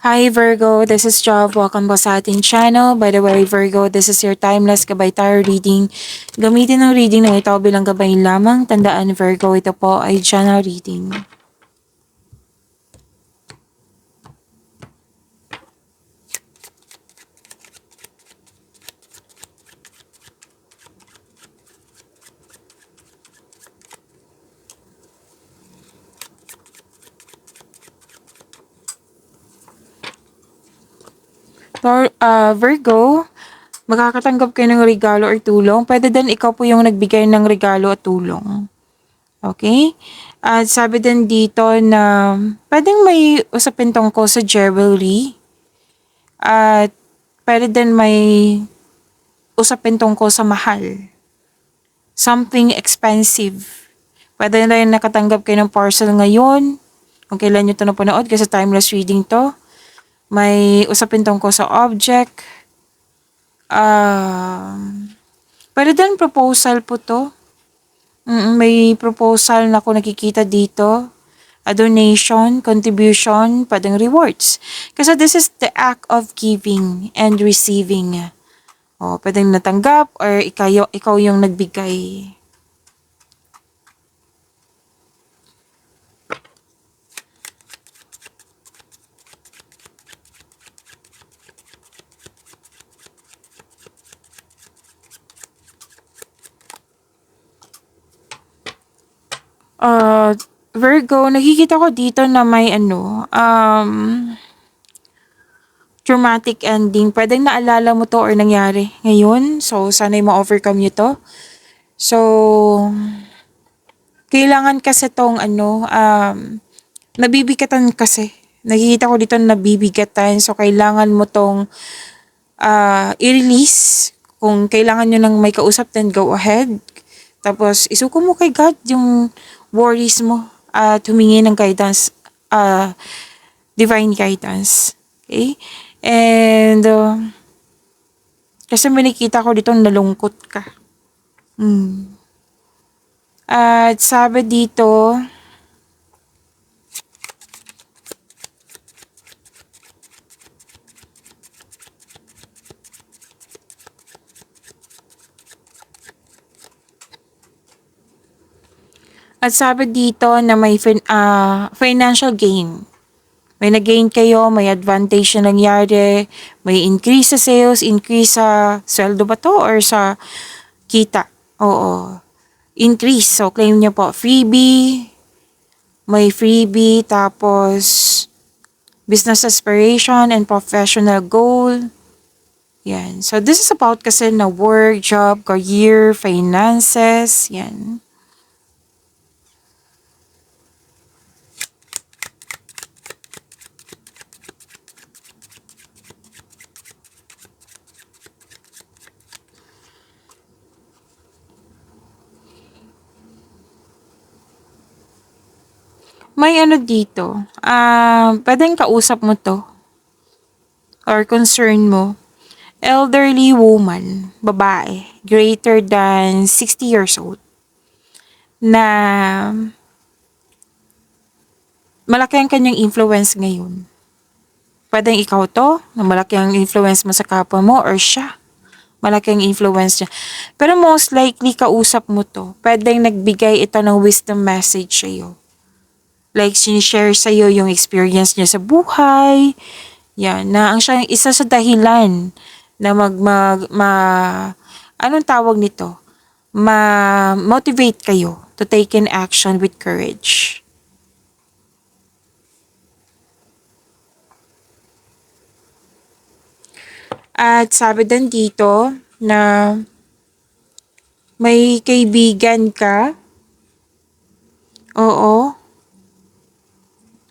Hi Virgo, this is Job. Welcome po sa ating channel. By the way, Virgo, this is your timeless gabay tarot reading. Gamitin ang reading na ito bilang gabay lamang. Tandaan Virgo, ito po ay channel reading. Virgo, makakatanggap kayo ng regalo or tulong. Pwede din ikaw po yung nagbigay ng regalo at tulong. Okay? At sabi din dito na pwedeng may usapin tungkol sa jewelry. At pwede din may usapin tungkol sa mahal. Something expensive. Pwede na rin nakatanggap kayo ng parcel ngayon. Kung kailan nyo ito napanood kasi timeless reading to. May usapin tungkol sa object. Pwede din proposal po to. May proposal na ako nakikita dito. A donation, contribution, pwedeng rewards. Kasi this is the act of giving and receiving. Pwedeng natanggap or ikaw yung nagbigay. Virgo, nakikita ko dito na may traumatic ending. Pwedeng naalala mo to or nangyari ngayon. So, sana'y ma-overcome nyo to. So, kailangan kasi tong nabibigatan kasi. Nakikita ko dito na nabibigatan. So, kailangan mo tong i-release. Kung kailangan nyo ng may kausap, then go ahead. Tapos, isuko mo kay God yung worries mo at humingi ng guidance, divine guidance. Okay? And, kasi may nakita ko dito nalungkot ka. At sabi dito, na may financial gain. May nag-gain kayo, may advantage na nangyari, may increase sa sales, increase sa sweldo ba to or sa kita? Oo. Increase. So, claim nyo po. Freebie. May freebie. Tapos, business aspiration and professional goal. Yan. So, this is about kasi na work, job, career, finances. Yan. May dito, pwedeng kausap mo to or concern mo. Elderly woman, babae, greater than 60 years old, na malaki ang kanyang influence ngayon. Pwedeng ikaw to, na malaki ang influence mo sa kapwa mo or siya. Malaki ang influence niya. Pero most likely, kausap mo to. Pwedeng nagbigay ito ng wisdom message sa'yo. Like, sinishare sa'yo yung experience niya sa buhay. Yan, na ang siya isa sa dahilan na anong tawag nito? Ma-motivate kayo to take an action with courage. At sabi din dito na may kaibigan ka. Oo.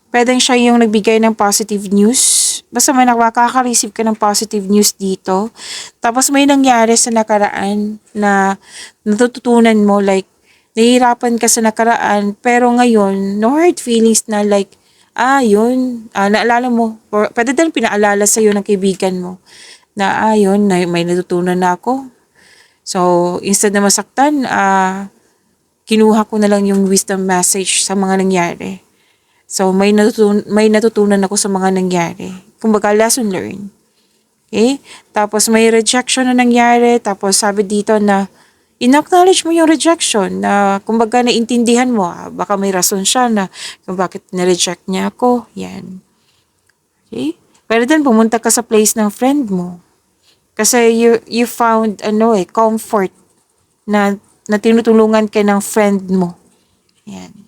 Pwedeng siya yung nagbigay ng positive news. Basta may nakaka-receive ka ng positive news dito. Tapos may nangyari sa nakaraan na natututunan mo, like, nahihirapan ka sa nakaraan, pero ngayon, no hard feelings na like, yun, naalala mo. Or, pwede din pinaalala sa'yo ng kaibigan mo na, yun, may natutunan na ako. So, instead na masaktan, kinuha ko na lang yung wisdom message sa mga nangyari. So, may natutunan ako sa mga nangyari. kumbaga lesson learned. Okay? Tapos may rejection na nangyari, tapos sabi dito na in-acknowledge mo yung rejection na kumbaga naintindihan mo, baka may rason siya na kung bakit nireject niya ako. Yan. Okay? Pero then pumunta ka sa place ng friend mo. Kasi you found comfort na tinutulungan ka ng friend mo. Yan.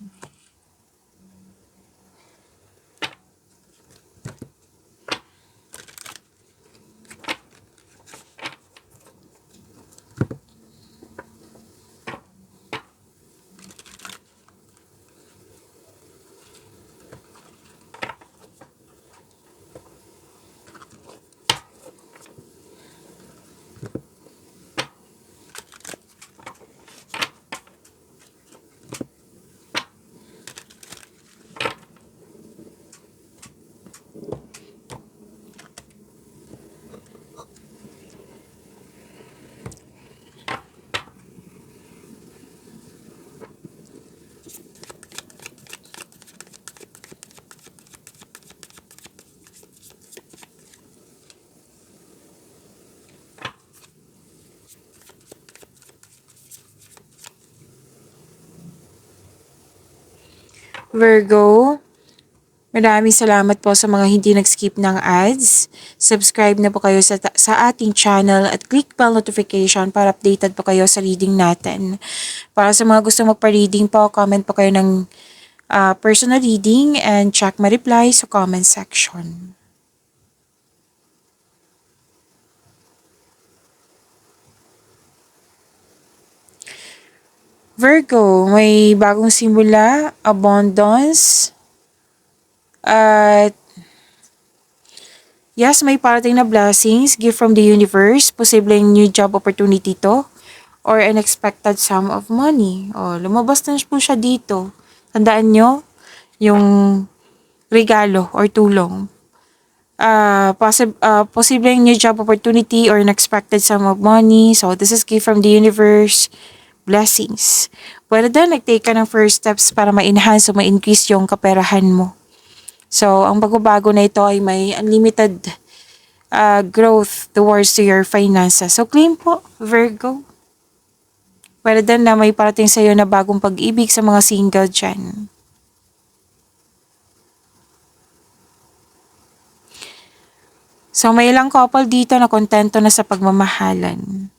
Virgo, maraming salamat po sa mga hindi nag-skip ng ads. Subscribe na po kayo sa ating channel at click bell notification para updated po kayo sa reading natin. Para sa mga gusto magpa-reading po, comment po kayo ng personal reading and check my reply sa comment section. Virgo, may bagong simula, abundance, at yes, may parating na blessings, gift from the universe, posibleng new job opportunity to, or unexpected sum of money. Lumabas na po siya dito. Tandaan nyo, yung regalo or tulong. Posibleng new job opportunity or unexpected sum of money. So, this is gift from the universe. Blessings. Pwede din nag-take ka ng first steps para ma-enhance o ma-increase yung kaperahan mo. So, ang bago-bago na ito ay may unlimited growth towards to your finances. So, claim po, Virgo. Pwede din na may parating sa'yo na bagong pag-ibig sa mga single dyan. So, may ilang couple dito na kontento na sa pagmamahalan.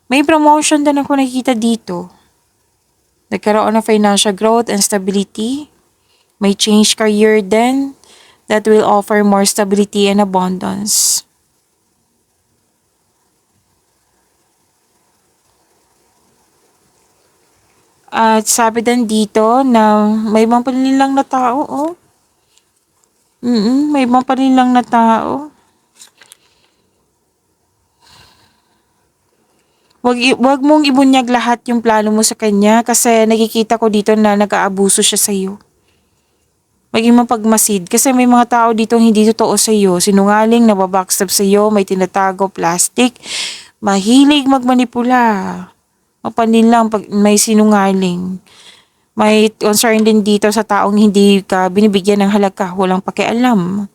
May promotion din ako nakikita dito. Nagkaroon ng financial growth and stability. May change career din that will offer more stability and abundance. At sabi din dito na may mga panilang na tao, may mga panilang na tao. Wag mong ibunyag lahat yung plano mo sa kanya kasi nakikita ko dito na nag-aabuso siya sa iyo. Maging mapagmasid kasi may mga tao dito hindi totoo sa iyo. Sinungaling, nababackstab sa iyo, may tinatago, plastic, mahilig magmanipula. Mapanilang pag may sinungaling. May concern din dito sa taong hindi ka binibigyan ng halaga, walang pakialam.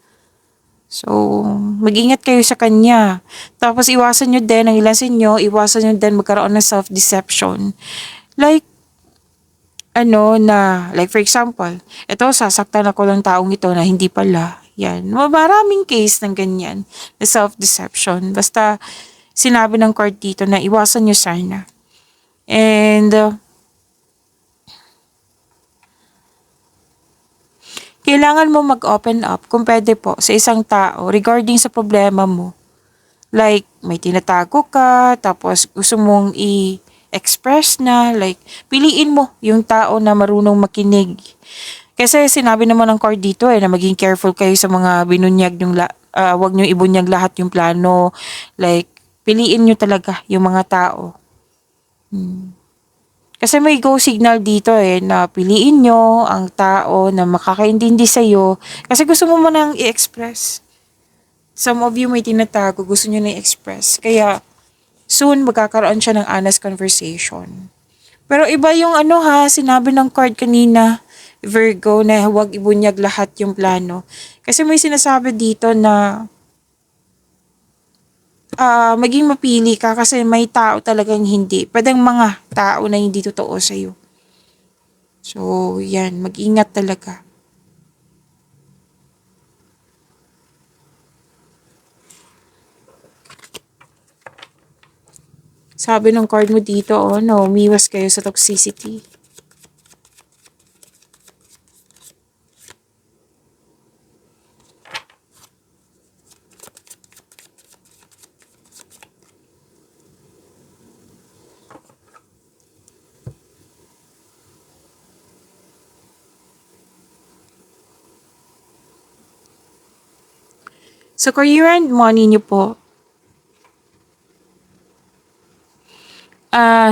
So, mag-ingat kayo sa kanya. Tapos iwasan nyo din, ang ilan sa inyo, iwasan nyo din magkaroon ng self-deception. Like for example, ito, sasaktan ako ng taong ito na hindi pala. Yan. Maraming case ng ganyan, na self-deception. Basta, sinabi ng court dito na iwasan nyo sana. And, kailangan mo mag-open up kung pwede po sa isang tao regarding sa problema mo. Like, may tinatago ka, tapos gusto mong i-express na, like, piliin mo yung tao na marunong makinig. Kasi sinabi naman ng court dito na maging careful kayo sa mga binunyag yung, wag nyo ibunyag lahat yung plano. Like, piliin nyo talaga yung mga tao. Kasi may go signal dito na piliin nyo ang tao na makakaintindi sa'yo. Kasi gusto mo manang i-express. Some of you may tinatago, gusto nyo na i-express. Kaya soon magkakaroon siya ng honest conversation. Pero iba yung sinabi ng card kanina. Virgo, na huwag ibunyag lahat yung plano. Kasi may sinasabi dito na maging mapili ka kasi may tao talagang hindi. Pwedeng mga tao na hindi totoo sa'yo. So, yan. Mag-ingat talaga. Sabi ng card mo dito, no, umiwas kayo sa toxicity. Sa career and money niyo po,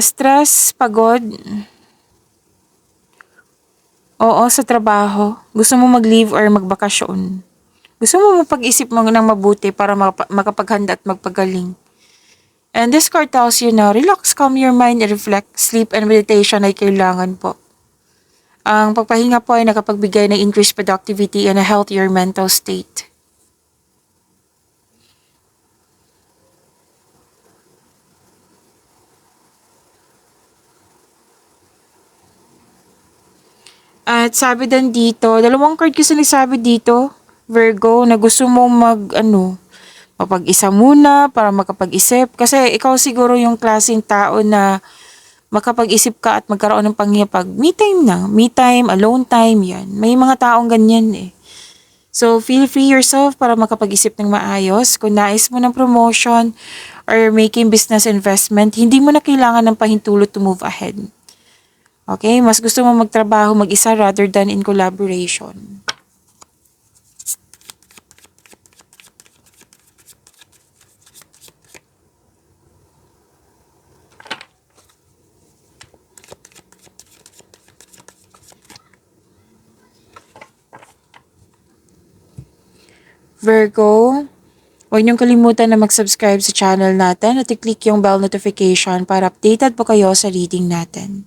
stress, pagod, oo, sa trabaho. Gusto mo mag-leave or magbakasyon. Gusto mo mapag-isip mo ng mabuti para makapaghanda at magpagaling. And this card tells you na relax, calm your mind, and reflect. Sleep and meditation ay kailangan po. Ang pagpahinga po ay nakapagbigay ng increased productivity and a healthier mental state. At sabi din dito, dalawang card kasi nagsabi dito, Virgo, na gusto mo mapag-isa muna para makapag-isip. Kasi ikaw siguro yung klaseng tao na makapag-isip ka at magkaroon ng pangyapag. Me time na. Me time, alone time, yan. May mga taong ganyan eh. So, feel free yourself para makapag-isip ng maayos. Kung nais mo ng promotion or making business investment, hindi mo na kailangan ng pahintulot to move ahead. Okay? Mas gusto mo magtrabaho mag-isa rather than in collaboration. Virgo, huwag niyong kalimutan na mag-subscribe sa channel natin at i-click yung bell notification para updated po kayo sa reading natin.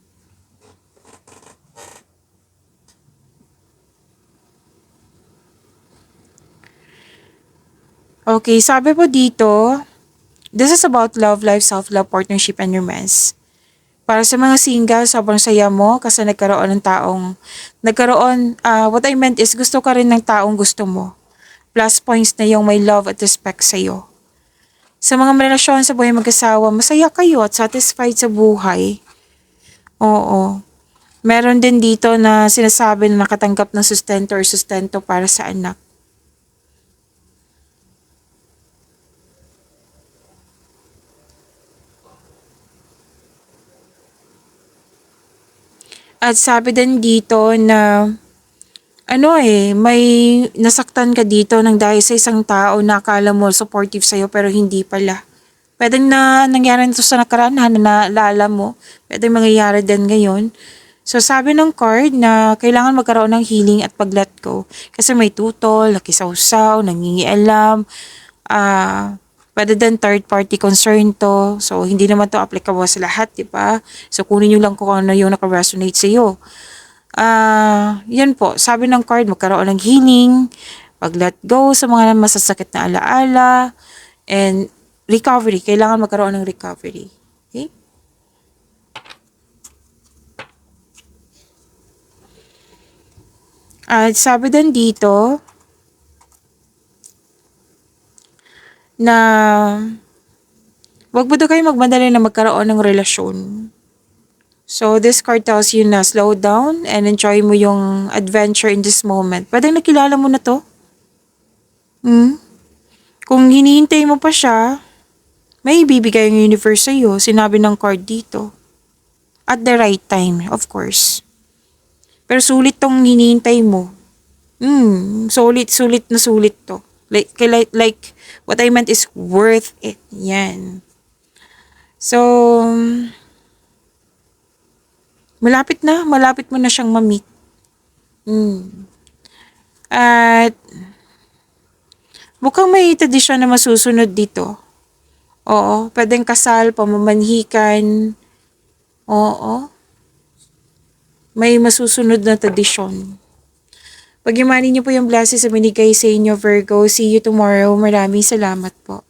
Okay, sabi po dito, this is about love, life, self-love, partnership, and romance. Para sa mga single, sobrang saya mo kasi what I meant is gusto ka rin ng taong gusto mo. Plus points na yung may love at respect sa'yo. Sa mga relasyon sa buhay mag-asawa, masaya kayo at satisfied sa buhay. Oo. Meron din dito na sinasabi na nakatanggap ng sustento para sa anak. At sabi din dito na may nasaktan ka dito ng dahil sa isang tao na akala mo supportive sa'yo pero hindi pala. Pwedeng na nangyari nito sa nakaraan na naalala mo. Pwedeng mangyayari din ngayon. So sabi ng card na kailangan magkaroon ng healing at pag-let go. Kasi may tutol, nakisawsaw, nangingialam, pwede din third party concern to. So hindi naman to applicable sa lahat, di ba? So kunin nyo lang kung ano yung naka-resonate sa'yo. Yan po, sabi ng card, magkaroon ng healing, pag-let go sa mga masasakit na alaala, and recovery. Kailangan magkaroon ng recovery. Okay? At sabi din dito, na wag mo daw kayo magmadali na magkaroon ng relasyon. So, this card tells you na slow down and enjoy mo yung adventure in this moment. Pwedeng nakilala mo na to. Kung hinihintay mo pa siya, may ibibigay yung universe sa'yo. Sinabi ng card dito. At the right time, of course. Pero sulit tong hinihintay mo. Sulit to. Like, what I meant is worth it. Yan. So, malapit mo na siyang ma-meet. At mukhang may tradisyon na masusunod dito. Oo, pwedeng kasal, pamamanhikan. Oo. may masusunod na tradisyon. Pagyamanin niyo po yung blessings sa binigay sa inyo, Virgo. See you tomorrow. Maraming salamat po.